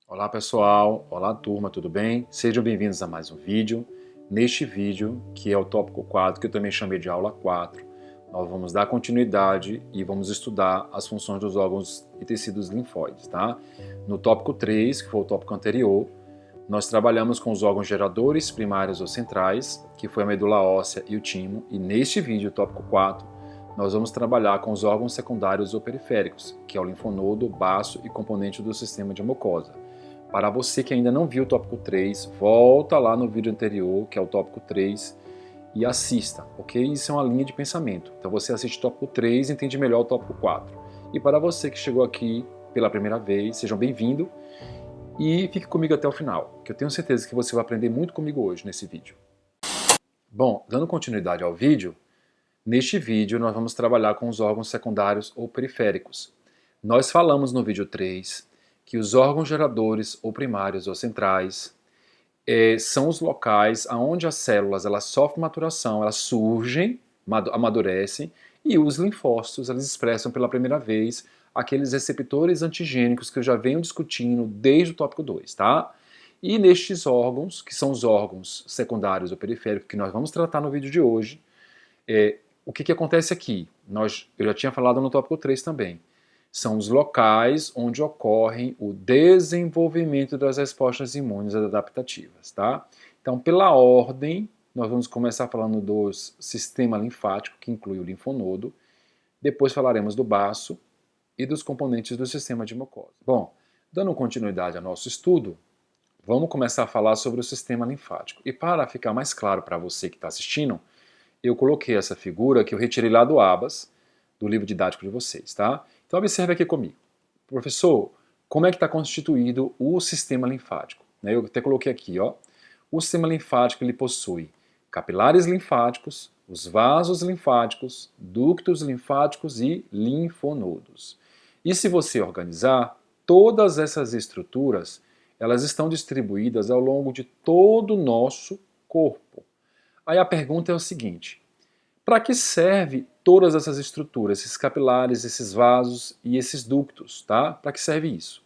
Olá pessoal, olá turma, tudo bem? Sejam bem-vindos a mais um vídeo. Neste vídeo, que é o tópico 4, que eu também chamei de aula 4, nós vamos dar continuidade e vamos estudar as funções dos órgãos e tecidos linfóides, tá? No tópico 3, que foi o tópico anterior, nós trabalhamos com os órgãos geradores primários ou centrais, que foi a medula óssea e o timo, e neste vídeo, tópico 4, nós vamos trabalhar com os órgãos secundários ou periféricos, que é o linfonodo, baço e componente do sistema de mucosa. Para você que ainda não viu o tópico 3, volta lá no vídeo anterior, que é o tópico 3, e assista, ok? Isso é uma linha de pensamento. Então você assiste o tópico 3 e entende melhor o tópico 4. E para você que chegou aqui pela primeira vez, sejam bem-vindos e fique comigo até o final, que eu tenho certeza que você vai aprender muito comigo hoje nesse vídeo. Bom, dando continuidade ao vídeo, neste vídeo nós vamos trabalhar com os órgãos secundários ou periféricos. Nós falamos no vídeo 3 que os órgãos geradores ou primários ou centrais são os locais onde as células elas sofrem maturação, elas surgem, amadurecem, e os linfócitos eles expressam pela primeira vez aqueles receptores antigênicos que eu já venho discutindo desde o tópico 2, tá? E nestes órgãos, que são os órgãos secundários ou periféricos que nós vamos tratar no vídeo de hoje, o que acontece aqui? Eu já tinha falado no tópico 3 também. São os locais onde ocorrem o desenvolvimento das respostas imunes adaptativas, tá? Então, pela ordem, nós vamos começar falando do sistema linfático, que inclui o linfonodo, depois falaremos do baço e dos componentes do sistema de mucosa. Bom, dando continuidade ao nosso estudo, vamos começar a falar sobre o sistema linfático. E para ficar mais claro para você que está assistindo, eu coloquei essa figura que eu retirei lá do Abas, do livro didático de vocês, tá? Então observe aqui comigo. Professor, como é que está constituído o sistema linfático? Eu até coloquei aqui, ó. O sistema linfático ele possui capilares linfáticos, os vasos linfáticos, ductos linfáticos e linfonodos. E se você organizar, todas essas estruturas, elas estão distribuídas ao longo de todo o nosso corpo. Aí a pergunta é o seguinte: para que serve todas essas estruturas, esses capilares, esses vasos e esses ductos, tá? Para que serve isso?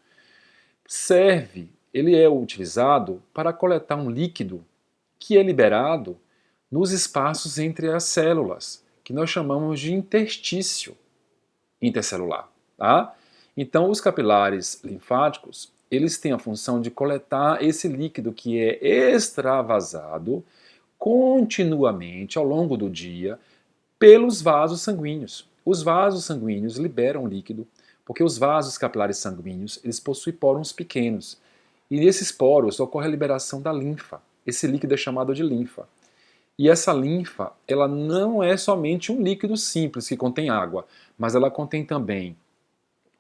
Ele é utilizado para coletar um líquido que é liberado nos espaços entre as células, que nós chamamos de interstício intercelular, tá? Então, os capilares linfáticos, eles têm a função de coletar esse líquido que é extravasado continuamente ao longo do dia pelos vasos sanguíneos. Os vasos sanguíneos liberam líquido, porque os vasos capilares sanguíneos eles possuem poros pequenos. E nesses poros ocorre a liberação da linfa. Esse líquido é chamado de linfa. E essa linfa, ela não é somente um líquido simples que contém água, mas ela contém também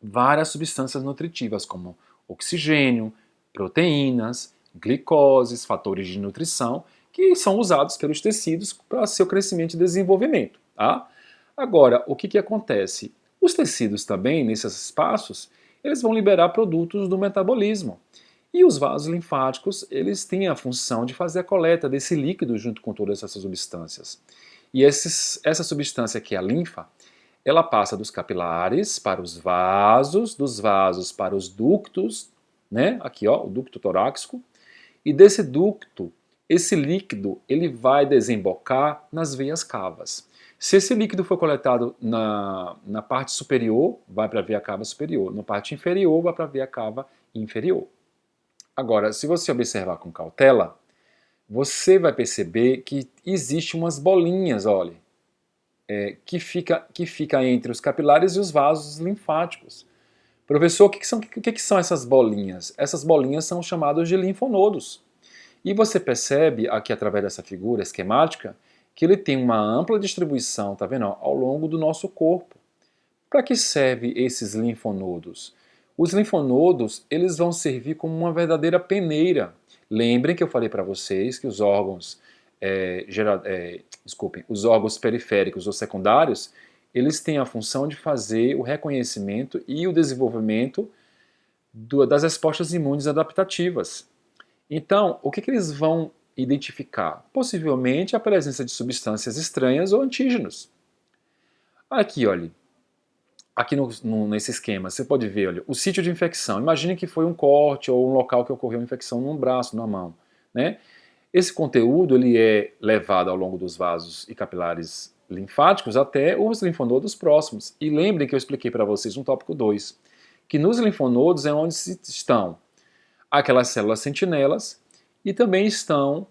várias substâncias nutritivas, como oxigênio, proteínas, glicoses, fatores de nutrição, que são usados pelos tecidos para seu crescimento e desenvolvimento. Tá? Agora, o que acontece? Os tecidos também, nesses espaços, eles vão liberar produtos do metabolismo. E os vasos linfáticos, eles têm a função de fazer a coleta desse líquido junto com todas essas substâncias. E essa substância que é a linfa, ela passa dos capilares para os vasos, dos vasos para os ductos, né? Aqui, ó, o ducto torácico. E desse ducto, esse líquido ele vai desembocar nas veias cavas. Se esse líquido for coletado na parte superior, vai para a veia cava superior. Na parte inferior, vai para a veia cava inferior. Agora, se você observar com cautela, você vai perceber que existem umas bolinhas, olha, que fica entre os capilares e os vasos linfáticos. Professor, o que são essas bolinhas? Essas bolinhas são chamadas de linfonodos. E você percebe aqui através dessa figura esquemática que ele tem uma ampla distribuição, tá vendo, ao longo do nosso corpo. Para que servem esses linfonodos? Os linfonodos eles vão servir como uma verdadeira peneira. Lembrem que eu falei para vocês que os órgãos os órgãos periféricos ou secundários, eles têm a função de fazer o reconhecimento e o desenvolvimento das respostas imunes adaptativas. Então, o que eles vão identificar? Possivelmente a presença de substâncias estranhas ou antígenos. Aqui, olha, aqui nesse esquema, você pode ver, olha, o sítio de infecção. Imagine que foi um corte ou um local que ocorreu infecção num braço, numa mão, né? Esse conteúdo ele é levado ao longo dos vasos e capilares linfáticos até os linfonodos próximos. E lembrem que eu expliquei para vocês no tópico 2, que nos linfonodos é onde estão aquelas células sentinelas e também estão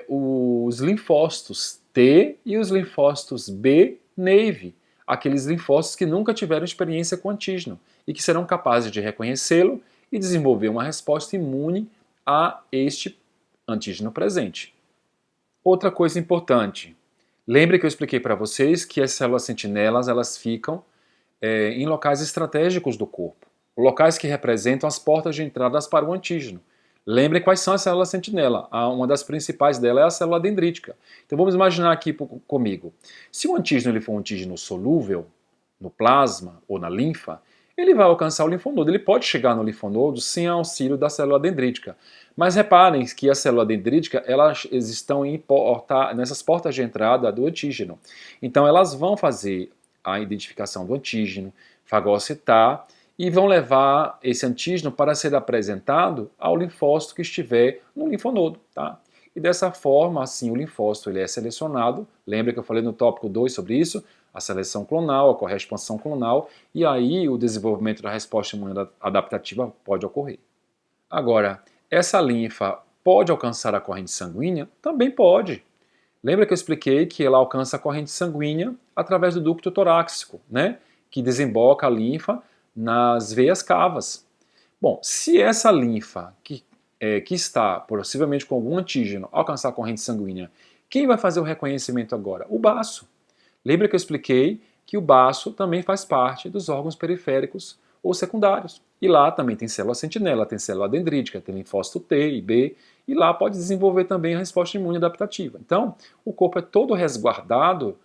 os linfócitos T e os linfócitos B Navy, aqueles linfócitos que nunca tiveram experiência com antígeno e que serão capazes de reconhecê-lo e desenvolver uma resposta imune a este antígeno presente. Outra coisa importante, lembre que eu expliquei para vocês que as células sentinelas elas ficam em locais estratégicos do corpo, locais que representam as portas de entradas para o antígeno. Lembrem quais são as células sentinela. Uma das principais delas é a célula dendrítica. Então vamos imaginar aqui comigo. Se o antígeno ele for um antígeno solúvel no plasma ou na linfa, ele vai alcançar o linfonodo. Ele pode chegar no linfonodo sem auxílio da célula dendrítica. Mas reparem que a célula dendrítica elas estão nessas portas de entrada do antígeno. Então elas vão fazer a identificação do antígeno, fagocitar e vão levar esse antígeno para ser apresentado ao linfócito que estiver no linfonodo, tá? E dessa forma, assim, o linfócito ele é selecionado. Lembra que eu falei no tópico 2 sobre isso? A seleção clonal, ocorre a expansão clonal, e aí o desenvolvimento da resposta imune adaptativa pode ocorrer. Agora, essa linfa pode alcançar a corrente sanguínea? Também pode. Lembra que eu expliquei que ela alcança a corrente sanguínea através do ducto torácico, né? Que desemboca a linfa nas veias cavas. Bom, se essa linfa que está possivelmente com algum antígeno alcançar a corrente sanguínea, quem vai fazer o reconhecimento agora? O baço. Lembra que eu expliquei que o baço também faz parte dos órgãos periféricos ou secundários. E lá também tem célula sentinela, tem célula dendrítica, tem linfócito T e B, e lá pode desenvolver também a resposta imune adaptativa. Então, o corpo é todo resguardado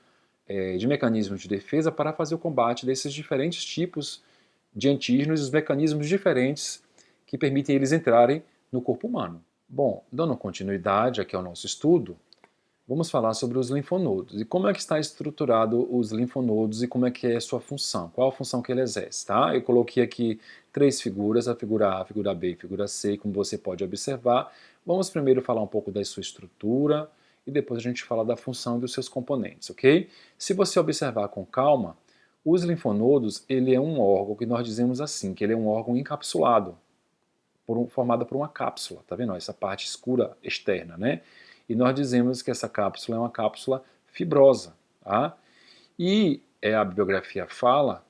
de mecanismos de defesa para fazer o combate desses diferentes tipos de antígenos e os mecanismos diferentes que permitem eles entrarem no corpo humano. Bom, dando continuidade aqui ao nosso estudo, vamos falar sobre os linfonodos e como é que está estruturado os linfonodos e como é que é a sua função, qual a função que ele exerce, tá? Eu coloquei aqui 3 figuras, a figura A, a figura B e a figura C, como você pode observar. Vamos primeiro falar um pouco da sua estrutura e depois a gente fala da função e dos seus componentes, ok? Se você observar com calma, os linfonodos, ele é um órgão que nós dizemos assim, que ele é um órgão encapsulado, formado por uma cápsula, tá vendo? Essa parte escura externa, né? E nós dizemos que essa cápsula é uma cápsula fibrosa, tá? E a bibliografia fala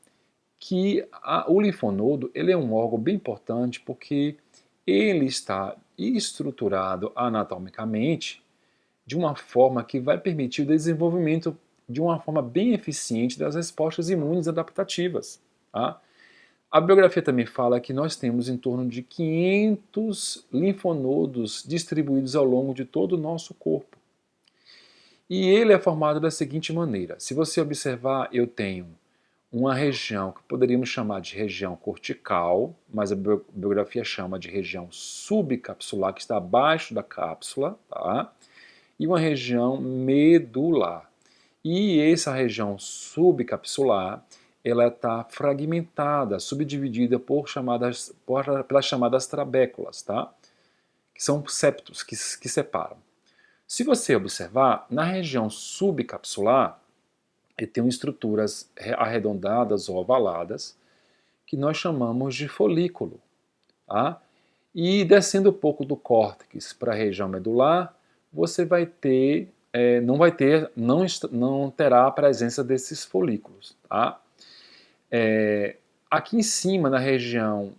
que o linfonodo, ele é um órgão bem importante porque ele está estruturado anatomicamente de uma forma que vai permitir o desenvolvimento de uma forma bem eficiente das respostas imunes adaptativas. Tá? A bibliografia também fala que nós temos em torno de 500 linfonodos distribuídos ao longo de todo o nosso corpo. E ele é formado da seguinte maneira. Se você observar, eu tenho uma região que poderíamos chamar de região cortical, mas a bibliografia chama de região subcapsular, que está abaixo da cápsula, tá? E uma região medular. E essa região subcapsular, ela está fragmentada, subdividida pelas chamadas trabéculas, tá? Que são septos que separam. Se você observar, na região subcapsular, tem estruturas arredondadas ou ovaladas, que nós chamamos de folículo. Tá? E descendo um pouco do córtex para a região medular, você vai ter, não terá a presença desses folículos. Tá? Aqui em cima, na região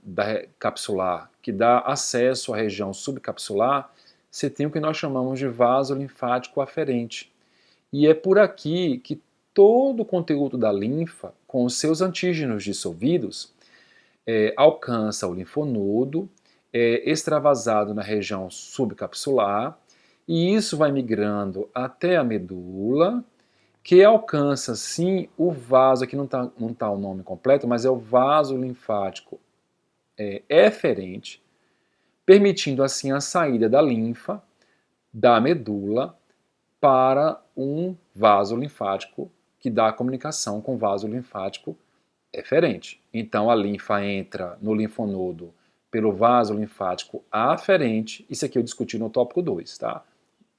capsular, que dá acesso à região subcapsular, você tem o que nós chamamos de vaso linfático aferente. E é por aqui que todo o conteúdo da linfa, com os seus antígenos dissolvidos, alcança o linfonodo, extravasado na região subcapsular, e isso vai migrando até a medula, que alcança, sim, o vaso, aqui não tá o nome completo, mas é o vaso linfático eferente, permitindo, assim, a saída da linfa da medula para um vaso linfático que dá a comunicação com o vaso linfático eferente. Então a linfa entra no linfonodo pelo vaso linfático aferente. Isso aqui eu discuti no tópico 2, tá?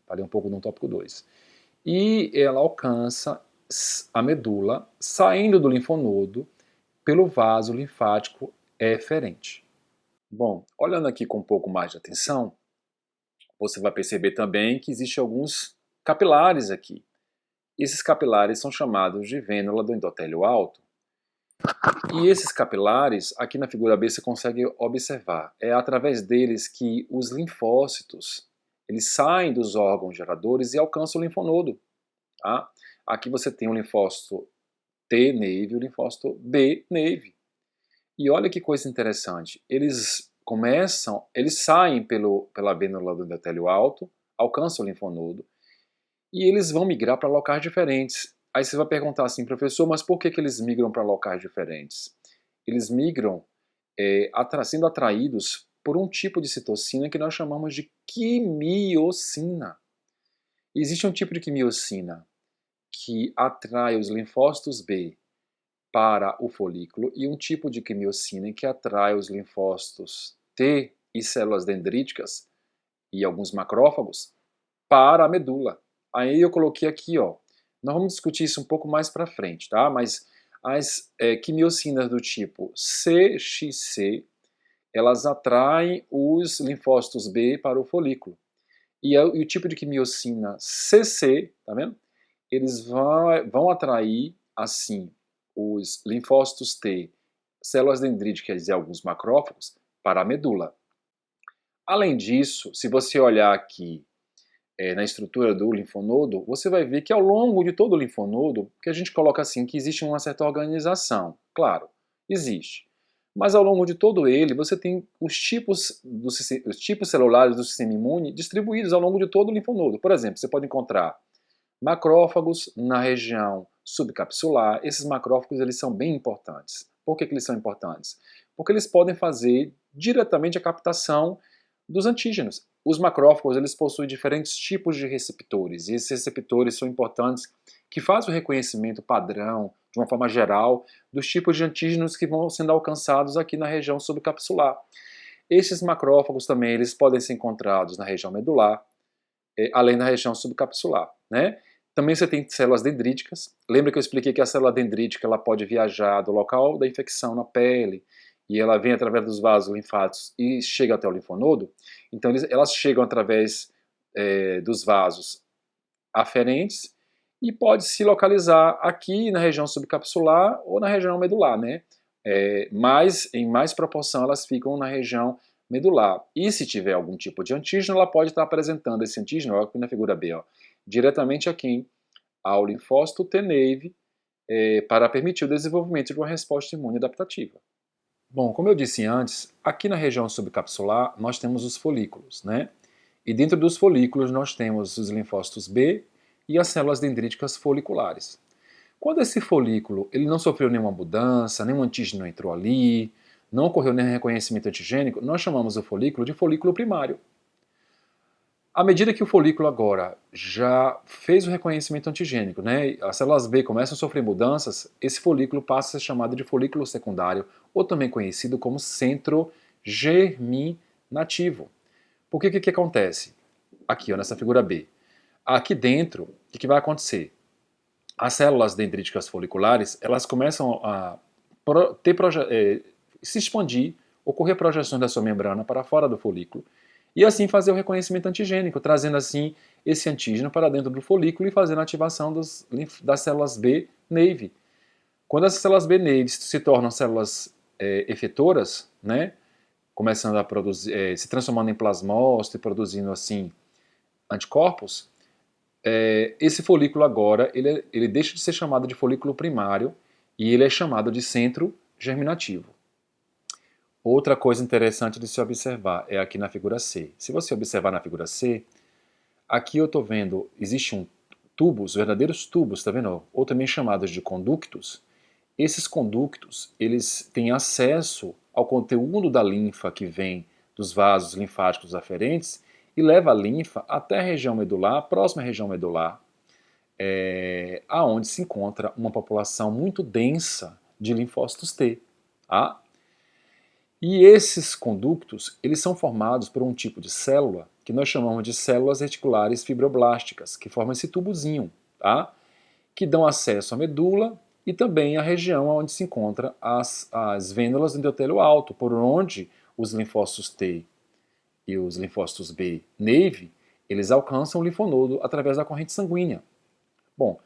Falei um pouco no tópico 2. E ela alcança a medula saindo do linfonodo pelo vaso linfático eferente. Bom, olhando aqui com um pouco mais de atenção, você vai perceber também que existem alguns capilares aqui. Esses capilares são chamados de vênula do endotélio alto. E esses capilares, aqui na figura B você consegue observar, é através deles que os linfócitos eles saem dos órgãos geradores e alcançam o linfonodo. Tá? Aqui você tem o linfócito T neve e o linfócito B neve. E olha que coisa interessante, eles saem pela vênula do endotélio alto, alcançam o linfonodo, e eles vão migrar para locais diferentes. Aí você vai perguntar assim, professor, mas por que eles migram para locais diferentes? Eles migram sendo atraídos por um tipo de citocina que nós chamamos de quimiocina. Existe um tipo de quimiocina que atrai os linfócitos B para o folículo e um tipo de quimiocina que atrai os linfócitos T e células dendríticas e alguns macrófagos para a medula. Aí eu coloquei aqui, ó, nós vamos discutir isso um pouco mais para frente, tá? Mas as quimiocinas do tipo CXC, elas atraem os linfócitos B para o folículo. E o tipo de quimiocina CC, tá vendo? Eles vão atrair, assim, os linfócitos T, células dendríticas e alguns macrófagos para a medula. Além disso, se você olhar aqui na estrutura do linfonodo, você vai ver que ao longo de todo o linfonodo, que a gente coloca assim, que existe uma certa organização. Claro, existe. Mas ao longo de todo ele, você tem os tipos celulares do sistema imune distribuídos ao longo de todo o linfonodo. Por exemplo, você pode encontrar macrófagos na região subcapsular. Esses macrófagos eles são bem importantes. Por que eles são importantes? Porque eles podem fazer diretamente a captação dos antígenos. Os macrófagos eles possuem diferentes tipos de receptores, e esses receptores são importantes que fazem o reconhecimento padrão, de uma forma geral, dos tipos de antígenos que vão sendo alcançados aqui na região subcapsular. Esses macrófagos também eles podem ser encontrados na região medular, além da região subcapsular, né? Também você tem células dendríticas. Lembra que eu expliquei que a célula dendrítica ela pode viajar do local da infecção na pele, e ela vem através dos vasos linfáticos e chega até o linfonodo. Então elas chegam através dos vasos aferentes e pode se localizar aqui na região subcapsular ou na região medular, né? Mas em mais proporção elas ficam na região medular. E se tiver algum tipo de antígeno, ela pode estar apresentando esse antígeno, olha aqui na figura B, ó, diretamente aqui ao linfócito T neve para permitir o desenvolvimento de uma resposta imune adaptativa. Bom, como eu disse antes, aqui na região subcapsular nós temos os folículos, né? E dentro dos folículos nós temos os linfócitos B e as células dendríticas foliculares. Quando esse folículo ele não sofreu nenhuma mudança, nenhum antígeno entrou ali, não ocorreu nenhum reconhecimento antigênico, nós chamamos o folículo de folículo primário. À medida que o folículo agora já fez o reconhecimento antigênico, né, as células B começam a sofrer mudanças, esse folículo passa a ser chamado de folículo secundário, ou também conhecido como centro germinativo. Porque o que acontece? Aqui, ó, nessa figura B. Aqui dentro, o que vai acontecer? As células dendríticas foliculares, elas começam a se expandir, ocorrer projeções da sua membrana para fora do folículo, e assim fazer o reconhecimento antigênico, trazendo assim esse antígeno para dentro do folículo e fazendo a ativação das células B neve. Quando essas células B neve se tornam células efetoras, né, começando a produzir, se transformando em plasmócito e produzindo assim anticorpos, esse folículo agora ele deixa de ser chamado de folículo primário e ele é chamado de centro germinativo. Outra coisa interessante de se observar é aqui na figura C. Se você observar na figura C, aqui eu estou vendo, existem tubos, verdadeiros tubos, está vendo? Ou também chamados de conductos. Esses conductos, eles têm acesso ao conteúdo da linfa que vem dos vasos linfáticos aferentes e leva a linfa até a região medular, próxima à região medular, aonde se encontra uma população muito densa de linfócitos T. Tá? E esses conductos, eles são formados por um tipo de célula que nós chamamos de células reticulares fibroblásticas, que formam esse tubozinho, tá? Que dão acesso à medula e também à região onde se encontram as vênulas do endotélio alto, por onde os linfócitos T e os linfócitos B, Navy, eles alcançam o linfonodo através da corrente sanguínea. Bom,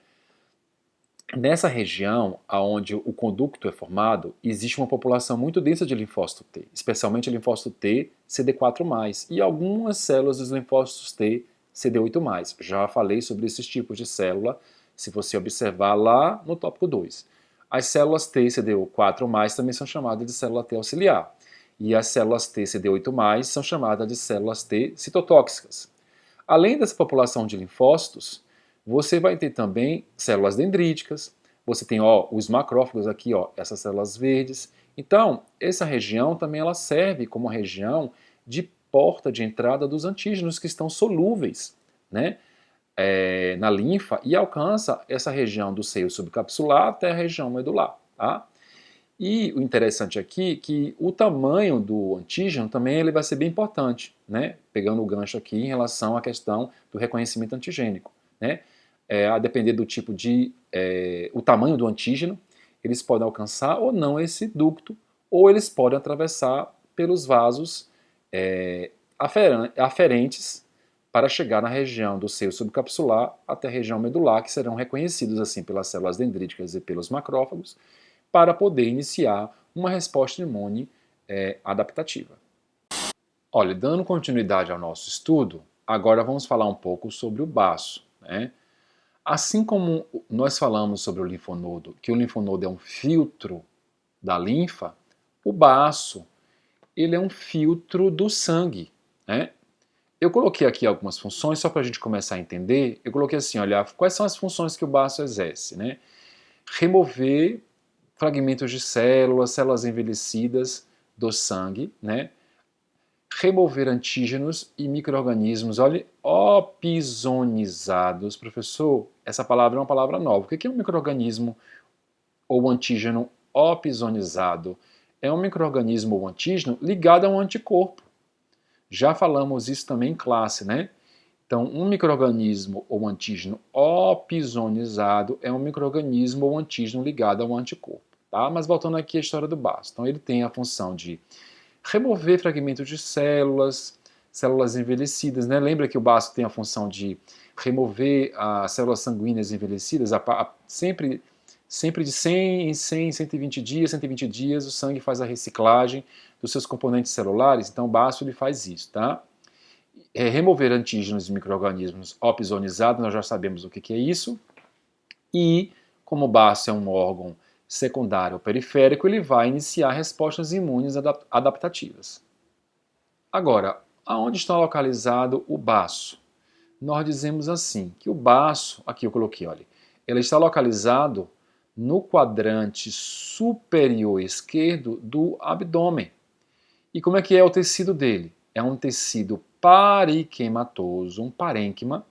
nessa região onde o conducto é formado, existe uma população muito densa de linfócito T, especialmente linfócito T CD4+, e algumas células dos linfócitos T CD8+. Já falei sobre esses tipos de célula, se você observar lá no tópico 2. As células T CD4+, também são chamadas de célula T auxiliar, e as células T CD8+, são chamadas de células T citotóxicas. Além dessa população de linfócitos, você vai ter também células dendríticas, você tem os macrófagos aqui, essas células verdes. Então, essa região também ela serve como região de porta de entrada dos antígenos que estão solúveis, né, na linfa e alcança essa região do seio subcapsular até a região medular. Tá? E o interessante aqui é que o tamanho do antígeno também ele vai ser bem importante, né? Pegando o gancho aqui em relação à questão do reconhecimento antigênico. Né? A depender do tipo de... o tamanho do antígeno, eles podem alcançar ou não esse ducto, ou eles podem atravessar pelos vasos aferentes para chegar na região do seio subcapsular até a região medular, que serão reconhecidos assim pelas células dendríticas e pelos macrófagos, para poder iniciar uma resposta imune adaptativa. Olha, dando continuidade ao nosso estudo, agora vamos falar um pouco sobre o baço. Né? Assim como nós falamos sobre o linfonodo, que o linfonodo é um filtro da linfa, o baço ele é um filtro do sangue. Né? Eu coloquei aqui algumas funções, só para a gente começar a entender. Eu coloquei assim, olha, quais são as funções que o baço exerce? Né? Remover fragmentos de células, células envelhecidas do sangue, né? Remover antígenos e micro-organismos, olha, opsonizados. Professor, essa palavra é uma palavra nova. O que é um micro-organismo ou antígeno opsonizado? É um micro-organismo ou antígeno ligado a um anticorpo. Já falamos isso também em classe, né? Então, um micro-organismo ou antígeno opsonizado é um micro-organismo ou antígeno ligado a um anticorpo. Tá? Mas voltando aqui à história do baço. Então, ele tem a função de remover fragmentos de células, células envelhecidas. Né? Lembra que o baço tem a função de remover as células sanguíneas envelhecidas? Sempre de 100 em 100, 120 dias, o sangue faz a reciclagem dos seus componentes celulares. Então, o baço ele faz isso. Tá? Remover antígenos de micro-organismos opsonizados, nós já sabemos o que é isso. E, como o baço é um órgão secundário ou periférico, ele vai iniciar respostas imunes adaptativas. Agora, aonde está localizado o baço? Nós dizemos assim, que o baço, aqui eu coloquei, olha, ele está localizado no quadrante superior esquerdo do abdômen. E como é que é o tecido dele? É um tecido parenquimatoso, um parênquima,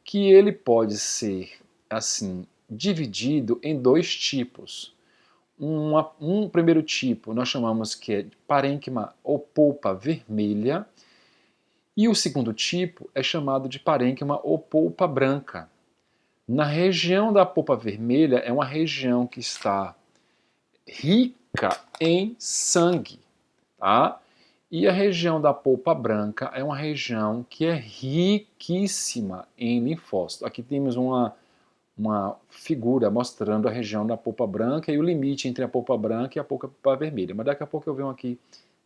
que ele pode ser, assim, dividido em dois tipos. Um primeiro tipo nós chamamos que é parênquima ou polpa vermelha, e o segundo tipo é chamado de parênquima ou polpa branca. Na região da polpa vermelha é uma região que está rica em sangue, tá? E a região da polpa branca é uma região que é riquíssima em linfócitos. Aqui temos uma figura mostrando a região da polpa branca e o limite entre a polpa branca e a polpa vermelha. Mas daqui a pouco eu venho aqui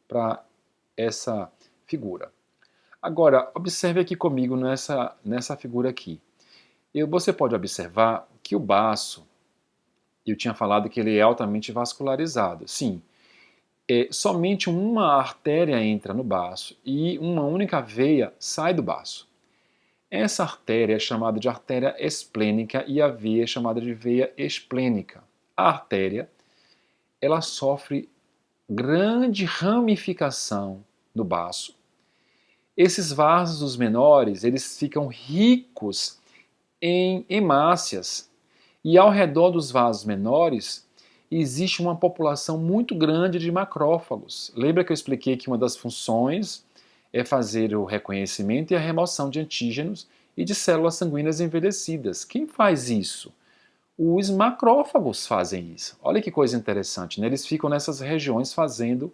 para essa figura. Agora, observe aqui comigo nessa figura aqui. Você pode observar que o baço, eu tinha falado que ele é altamente vascularizado. Sim, somente uma artéria entra no baço e uma única veia sai do baço. Essa artéria é chamada de artéria esplênica e a veia é chamada de veia esplênica. A artéria, ela sofre grande ramificação no baço. Esses vasos menores, eles ficam ricos em hemácias e ao redor dos vasos menores existe uma população muito grande de macrófagos. Lembra que eu expliquei que uma das funções é fazer o reconhecimento e a remoção de antígenos e de células sanguíneas envelhecidas. Quem faz isso? Os macrófagos fazem isso. Olha que coisa interessante, né? Eles ficam nessas regiões fazendo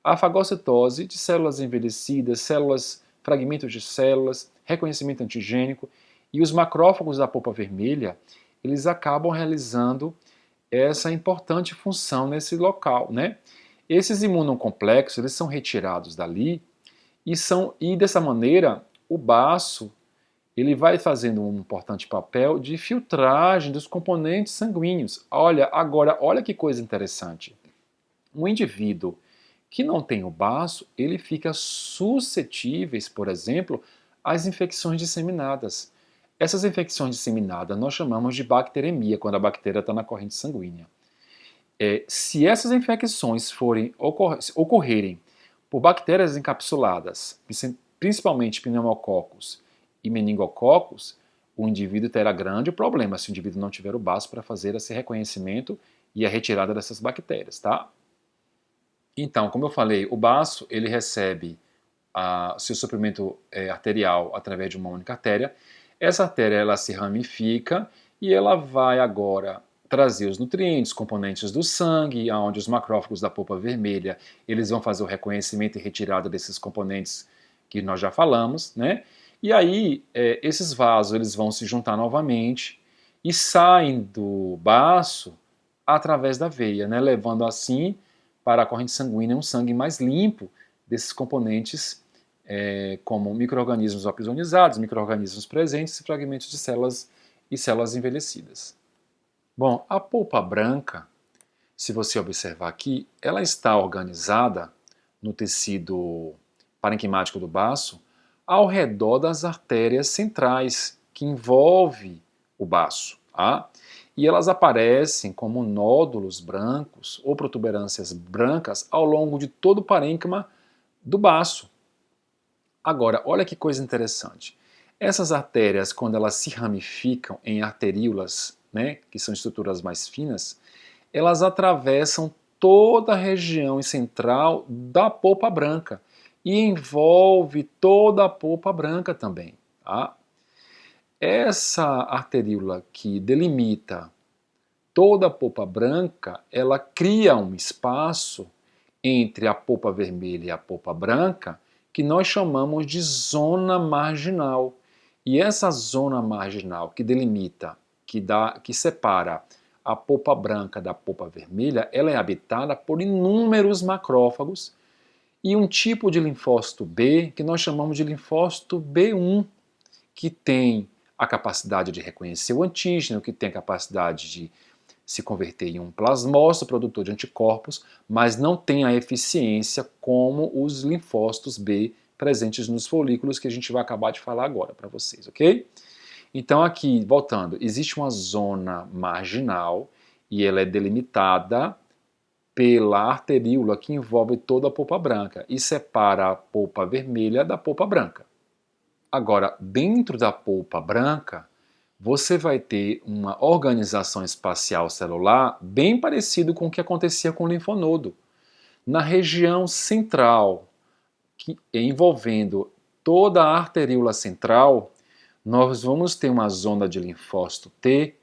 a fagocitose de células envelhecidas, células, fragmentos de células, reconhecimento antigênico. E os macrófagos da polpa vermelha, eles acabam realizando essa importante função nesse local, né? Esses imunocomplexos, eles são retirados dali e dessa maneira o baço ele vai fazendo um importante papel de filtragem dos componentes sanguíneos. Olha que coisa interessante. Um indivíduo que não tem o baço, ele fica suscetível, por exemplo, às infecções disseminadas. Essas infecções disseminadas nós chamamos de bacteremia, quando a bactéria está na corrente sanguínea. Se essas infecções ocorrerem por bactérias encapsuladas, principalmente pneumococos e meningococos, o indivíduo terá grande problema se o indivíduo não tiver o baço para fazer esse reconhecimento e a retirada dessas bactérias, tá? Então, como eu falei, o baço ele recebe seu suprimento arterial através de uma única artéria. Essa artéria ela se ramifica e ela vai agora trazer os nutrientes, componentes do sangue, onde os macrófagos da polpa vermelha eles vão fazer o reconhecimento e retirada desses componentes que nós já falamos, né? E aí esses vasos eles vão se juntar novamente e saem do baço através da veia, né? Levando assim para a corrente sanguínea um sangue mais limpo desses componentes como micro-organismos opsonizados, micro-organismos presentes e fragmentos de células e células envelhecidas. Bom, a polpa branca, se você observar aqui, ela está organizada no tecido parenquimático do baço ao redor das artérias centrais que envolve o baço. Tá? E elas aparecem como nódulos brancos ou protuberâncias brancas ao longo de todo o parênquima do baço. Agora, olha que coisa interessante. Essas artérias, quando elas se ramificam em arteríolas, né, que são estruturas mais finas, elas atravessam toda a região central da polpa branca e envolve toda a polpa branca também. Tá? Essa arteríola que delimita toda a polpa branca, ela cria um espaço entre a polpa vermelha e a polpa branca que nós chamamos de zona marginal. E essa zona marginal que delimita, que separa a polpa branca da polpa vermelha, ela é habitada por inúmeros macrófagos e um tipo de linfócito B que nós chamamos de linfócito B1, que tem a capacidade de reconhecer o antígeno, que tem a capacidade de se converter em um plasmócito produtor de anticorpos, mas não tem a eficiência como os linfócitos B presentes nos folículos que a gente vai acabar de falar agora para vocês, ok? Então aqui, voltando, existe uma zona marginal e ela é delimitada pela arteríola que envolve toda a polpa branca e separa a polpa vermelha da polpa branca. Agora, dentro da polpa branca, você vai ter uma organização espacial celular bem parecido com o que acontecia com o linfonodo. Na região central, envolvendo toda a arteríola central, nós vamos ter uma zona de linfócito T,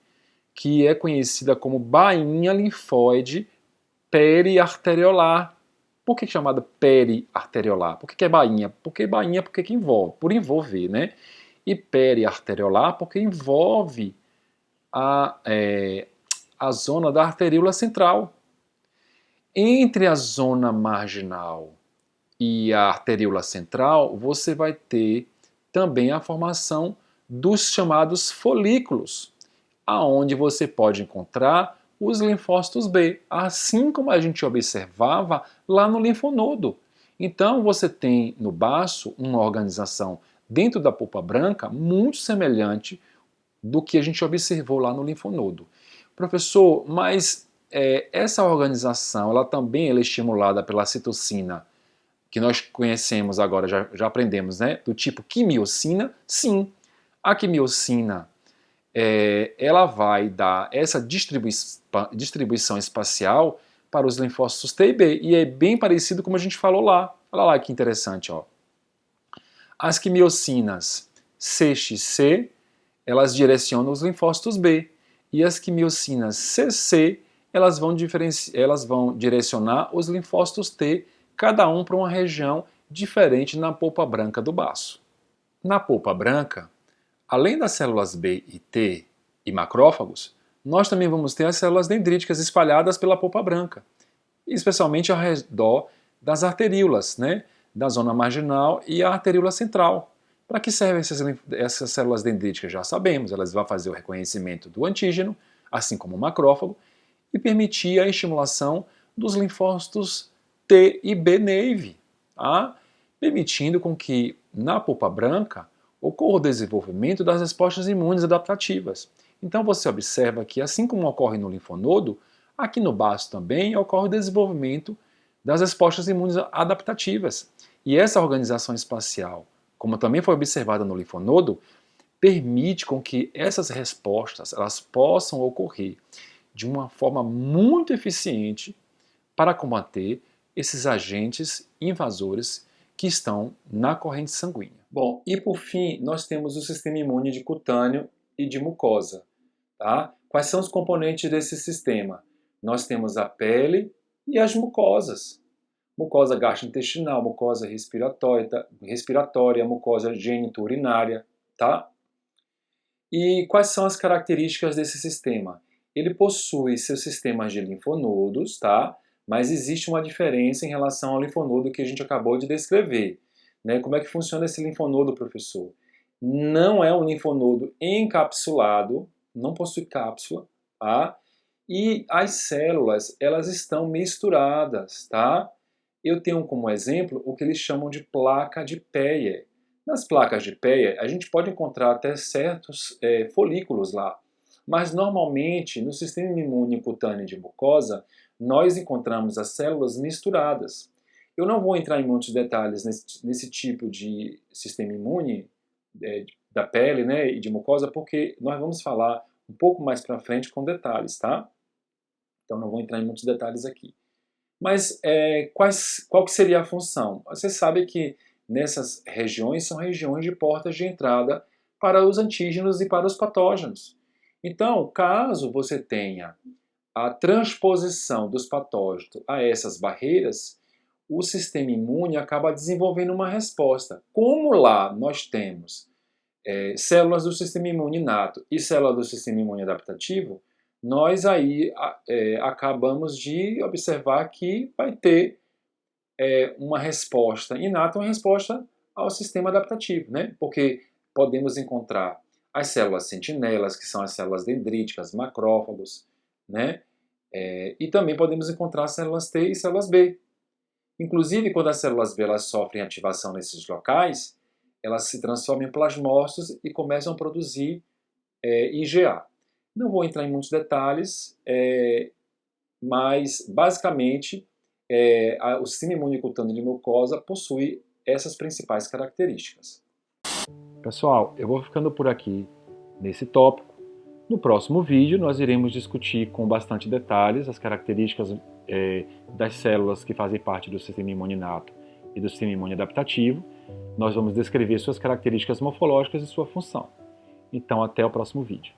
que é conhecida como bainha linfóide periarteriolar. Por que é chamada periarteriolar? Por que é bainha? Porque que envolve, por envolver, né? E periarteriolar porque envolve a zona da arteríola central. Entre a zona marginal e a arteríola central, você vai ter também a formação dos chamados folículos, aonde você pode encontrar os linfócitos B, assim como a gente observava lá no linfonodo. Então você tem no baço uma organização dentro da polpa branca muito semelhante do que a gente observou lá no linfonodo. Professor, mas essa organização ela também é estimulada pela citocina, que nós conhecemos agora, já aprendemos, né? Do tipo quimiocina? Sim, a quimiocina ela vai dar essa distribuição espacial para os linfócitos T e B, e é bem parecido como a gente falou lá. Olha lá que interessante, ó. As quimiocinas CXC, elas direcionam os linfócitos B, e as quimiocinas CC, elas vão direcionar os linfócitos T, cada um para uma região diferente na polpa branca do baço. Na polpa branca, além das células B e T e macrófagos, nós também vamos ter as células dendríticas espalhadas pela polpa branca, especialmente ao redor das arteríolas, né, da zona marginal e a arteríola central. Para que servem essas células dendríticas? Já sabemos, elas vão fazer o reconhecimento do antígeno, assim como o macrófago, e permitir a estimulação dos linfócitos T e B neve, tá? Permitindo com que na polpa branca ocorra o desenvolvimento das respostas imunes adaptativas. Então você observa que, assim como ocorre no linfonodo, aqui no baço também ocorre o desenvolvimento das respostas imunes adaptativas. E essa organização espacial, como também foi observada no linfonodo, permite com que essas respostas elas possam ocorrer de uma forma muito eficiente para combater esses agentes invasores que estão na corrente sanguínea. Bom, e por fim, nós temos o sistema imune de cutâneo e de mucosa. Tá? Quais são os componentes desse sistema? Nós temos a pele e as mucosas. Mucosa gastrointestinal, mucosa respiratória, mucosa genito-urinária, tá? E quais são as características desse sistema? Ele possui seus sistemas de linfonodos, tá? Mas existe uma diferença em relação ao linfonodo que a gente acabou de descrever. Né? Como é que funciona esse linfonodo, professor? Não é um linfonodo encapsulado, não possui cápsula, tá? E as células, elas estão misturadas, tá? Eu tenho como exemplo o que eles chamam de placa de Peyer. Nas placas de Peyer, a gente pode encontrar até certos folículos lá, mas normalmente no sistema imune cutâneo de mucosa, nós encontramos as células misturadas. Eu não vou entrar em muitos detalhes nesse tipo de sistema imune da pele, né, e de mucosa, porque nós vamos falar um pouco mais para frente com detalhes, tá? Então não vou entrar em muitos detalhes aqui. Mas qual que seria a função? Você sabe que nessas regiões são regiões de portas de entrada para os antígenos e para os patógenos. Então, caso você tenha a transposição dos patógenos a essas barreiras, o sistema imune acaba desenvolvendo uma resposta. Como lá nós temos células do sistema imune inato e células do sistema imune adaptativo, nós aí acabamos de observar que vai ter uma resposta inata, uma resposta ao sistema adaptativo, né? Porque podemos encontrar as células sentinelas, que são as células dendríticas, macrófagos, né? E também podemos encontrar células T e células B. Inclusive, quando as células B elas sofrem ativação nesses locais, elas se transformam em plasmócitos e começam a produzir IgA. Não vou entrar em muitos detalhes, mas basicamente o sistema imune cutâneo de mucosa possui essas principais características. Pessoal, eu vou ficando por aqui nesse tópico. No próximo vídeo nós iremos discutir com bastante detalhes as características das células que fazem parte do sistema imune inato e do sistema imune adaptativo. Nós vamos descrever suas características morfológicas e sua função. Então até o próximo vídeo.